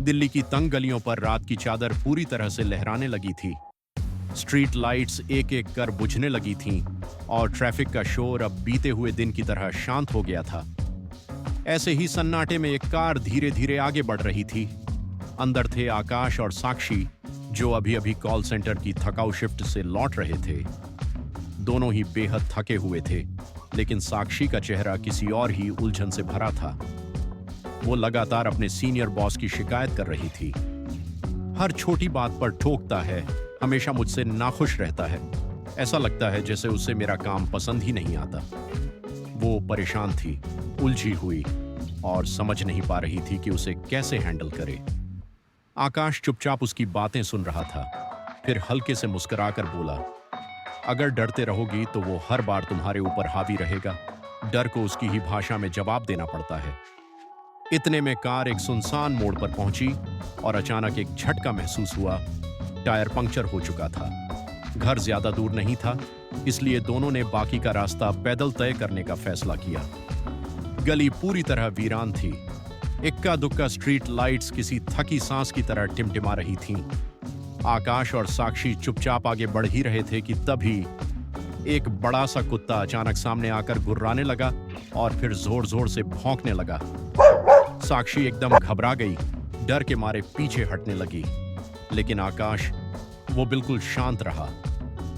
दिल्ली की तंग गलियों पर रात की चादर पूरी तरह से लहराने लगी थी। स्ट्रीट लाइट्स एक एक कर बुझने लगी थीं और ट्रैफिक का शोर अब बीते हुए दिन की तरह शांत हो गया था। ऐसे ही सन्नाटे में एक कार धीरे धीरे आगे बढ़ रही थी। अंदर थे आकाश और साक्षी, जो अभी अभी कॉल सेंटर की थकाऊ शिफ्ट से लौट रहे थे। दोनों ही बेहद थके हुए थे, लेकिन साक्षी का चेहरा किसी और ही उलझन से भरा था। वो लगातार अपने सीनियर बॉस की शिकायत कर रही थी। हर छोटी बात पर टोकता है, हमेशा मुझसे नाखुश रहता है। ऐसा लगता है जैसे उसे मेरा काम पसंद ही नहीं आता। वो परेशान थी, उलझी हुई और समझ नहीं पा रही थी कि उसे कैसे हैंडल करे। आकाश चुपचाप उसकी बातें सुन रहा था, फिर हल्के से मुस्कुराकर बोला, अगर डरते रहोगी तो वो हर बार तुम्हारे ऊपर हावी रहेगा। डर को उसकी ही भाषा में जवाब देना पड़ता है। इतने में कार एक सुनसान मोड़ पर पहुंची और अचानक एक झटका महसूस हुआ। टायर पंक्चर हो चुका था। घर ज्यादा दूर नहीं था, इसलिए दोनों ने बाकी का रास्ता पैदल तय करने का फैसला किया। गली पूरी तरह वीरान थी। इक्का दुक्का स्ट्रीट लाइट्स किसी थकी सांस की तरह टिमटिमा रही थीं। आकाश और साक्षी चुपचाप आगे बढ़ ही रहे थे कि तभी एक बड़ा सा कुत्ता अचानक सामने आकर गुर्राने लगा और फिर जोर जोर से भौंकने लगा। साक्षी एकदम घबरा गई, डर के मारे पीछे हटने लगी। लेकिन आकाश, वो बिल्कुल शांत रहा।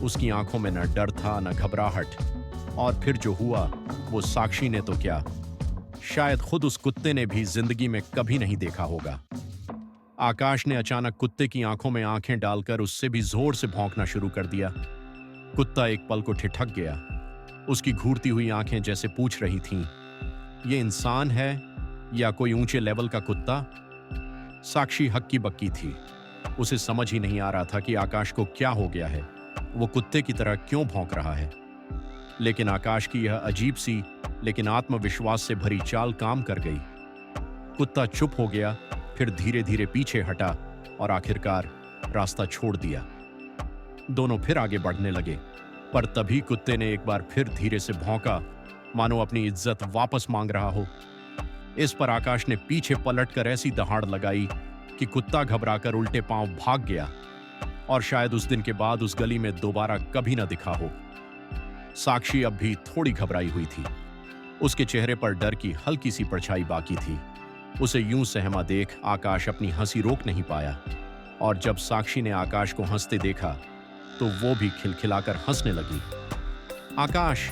उसकी आंखों में न डर था न घबराहट। और फिर जो हुआ वो साक्षी ने तो क्या, शायद खुद उस कुत्ते ने भी जिंदगी में कभी नहीं देखा होगा। आकाश ने अचानक कुत्ते की आंखों में आंखें डालकर उससे भी जोर से भौंकना शुरू कर दिया। कुत्ता एक पल को ठिठक गया। उसकी घूरती हुई आंखें जैसे पूछ रही थीं, ये इंसान है या कोई ऊंचे लेवल का कुत्ता? साक्षी हक्की बक्की थी। उसे समझ ही नहीं आ रहा था कि आकाश को क्या हो गया है, वो कुत्ते की तरह क्यों भौंक रहा है। लेकिन आकाश की यह अजीब सी लेकिन आत्मविश्वास से भरी चाल काम कर गई। कुत्ता चुप हो गया, फिर धीरे धीरे पीछे हटा और आखिरकार रास्ता छोड़ दिया। दोनों फिर आगे बढ़ने लगे, पर तभी कुत्ते ने एक बार फिर धीरे से भौंका, मानो अपनी इज्जत वापस मांग रहा हो। इस पर आकाश ने पीछे पलटकर ऐसी दहाड़ लगाई कि कुत्ता घबराकर उल्टे पांव भाग गया और शायद उस दिन के बाद उस गली में दोबारा कभी न दिखा हो। साक्षी अब भी थोड़ी घबराई हुई थी। उसके चेहरे पर डर की हल्की सी परछाई बाकी थी। उसे यूं सहमा देख आकाश अपनी हंसी रोक नहीं पाया, और जब साक्षी ने आकाश को हंसते देखा तो वो भी खिलखिलाकर हंसने लगी। आकाश,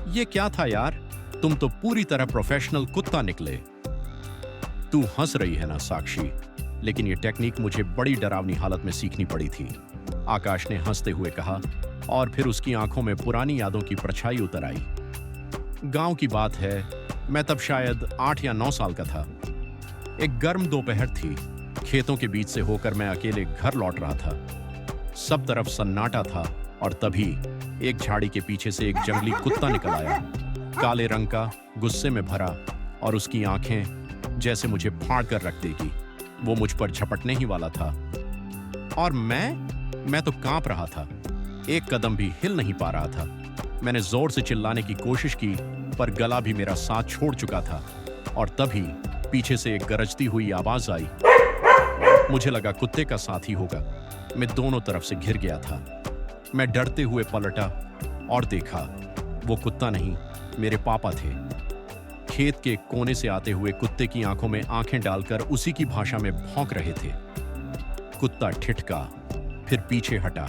ये क्या था यार? तुम तो पूरी तरह प्रोफेशनल कुत्ता निकले। तू हंस रही है ना साक्षी, लेकिन ये टेक्निक मुझे बड़ी डरावनी हालत में सीखनी पड़ी थी, आकाश ने हंसते हुए कहा, और फिर उसकी आंखों में पुरानी यादों की परछाई उतर आई। गांव की बात है, मैं तब शायद 8 या 9 साल का था। एक गर्म दोपहर थी। खेतों के बीच से होकर मैं अकेले घर लौट रहा था। सब तरफ सन्नाटा था और तभी एक झाड़ी के पीछे से एक जंगली कुत्ता निकल आया, काले रंग का, गुस्से में भरा, और उसकी आंखें जैसे मुझे फाड़ कर रख देगी। वो मुझ पर झपटने ही वाला था और मैं तो कांप रहा था। एक कदम भी हिल नहीं पा रहा था। मैंने जोर से चिल्लाने की कोशिश की, पर गला भी मेरा साथ छोड़ चुका था। और तभी पीछे से एक गरजती हुई आवाज आई। मुझे लगा कुत्ते का साथी होगा। मैं दोनों तरफ से घिर गया था। मैं डरते हुए पलटा और देखा, वो कुत्ता नहीं, मेरे पापा थे। खेत के कोने से आते हुए कुत्ते की आंखों में आंखें डालकर उसी की भाषा में भौंक रहे थे। कुत्ता ठिठका, फिर पीछे हटा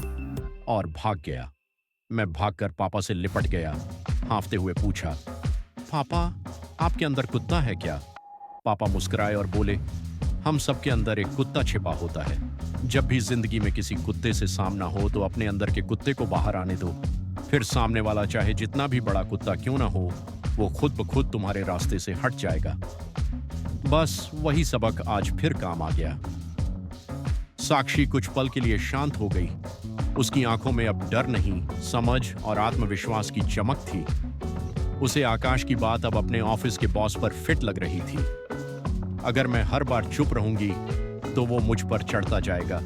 और भाग गया। मैं भागकर पापा से लिपट गया। हांफते हुए पूछा, पापा, आपके अंदर कुत्ता है क्या? पापा मुस्कुराए और बोले, हम सबके अंदर एक कुत्ता छिपा होता है। जब भी जिंदगी में किसी कुत्ते से सामना हो तो अपने अंदर के कुत्ते को बाहर आने दो, फिर सामने वाला चाहे जितना भी बड़ा कुत्ता क्यों ना हो, वो खुद ब खुद तुम्हारे रास्ते से हट जाएगा। बस वही सबक आज फिर काम आ गया। साक्षी कुछ पल के लिए शांत हो गई। उसकी आंखों में अब डर नहीं, समझ और आत्मविश्वास की चमक थी। उसे आकाश की बात अब अपने ऑफिस के बॉस पर फिट लग रही थी। अगर मैं हर बार चुप रहूंगी तो वो मुझ पर चढ़ता जाएगा,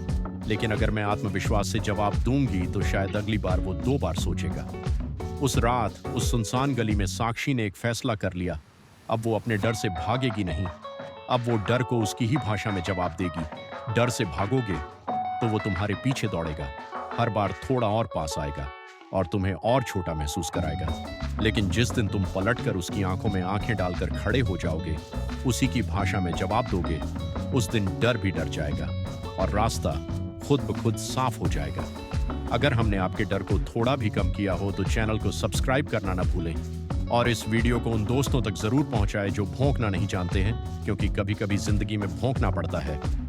लेकिन अगर मैं आत्मविश्वास से जवाब दूंगी तो शायद अगली बार वो 2 बार सोचेगा। उस रात उस सुनसान गली में साक्षी ने एक फैसला कर लिया। अब वो अपने डर से भागेगी नहीं, अब वो डर को उसकी ही भाषा में जवाब देगी। डर से भागोगे तो वो तुम्हारे पीछे दौड़ेगा, हर बार थोड़ा और पास आएगा और तुम्हें और छोटा महसूस कराएगा। लेकिन जिस दिन तुम पलटकर उसकी आंखों में आंखें डालकर खड़े हो जाओगे, उसी की भाषा में जवाब दोगे, उस दिन डर भी डर जाएगा और रास्ता खुद ब खुद साफ हो जाएगा। अगर हमने आपके डर को थोड़ा भी कम किया हो तो चैनल को सब्सक्राइब करना ना भूलें और इस वीडियो को उन दोस्तों तक जरूर पहुंचाएं जो भौंकना नहीं जानते हैं, क्योंकि कभी-कभी जिंदगी में भौंकना पड़ता है।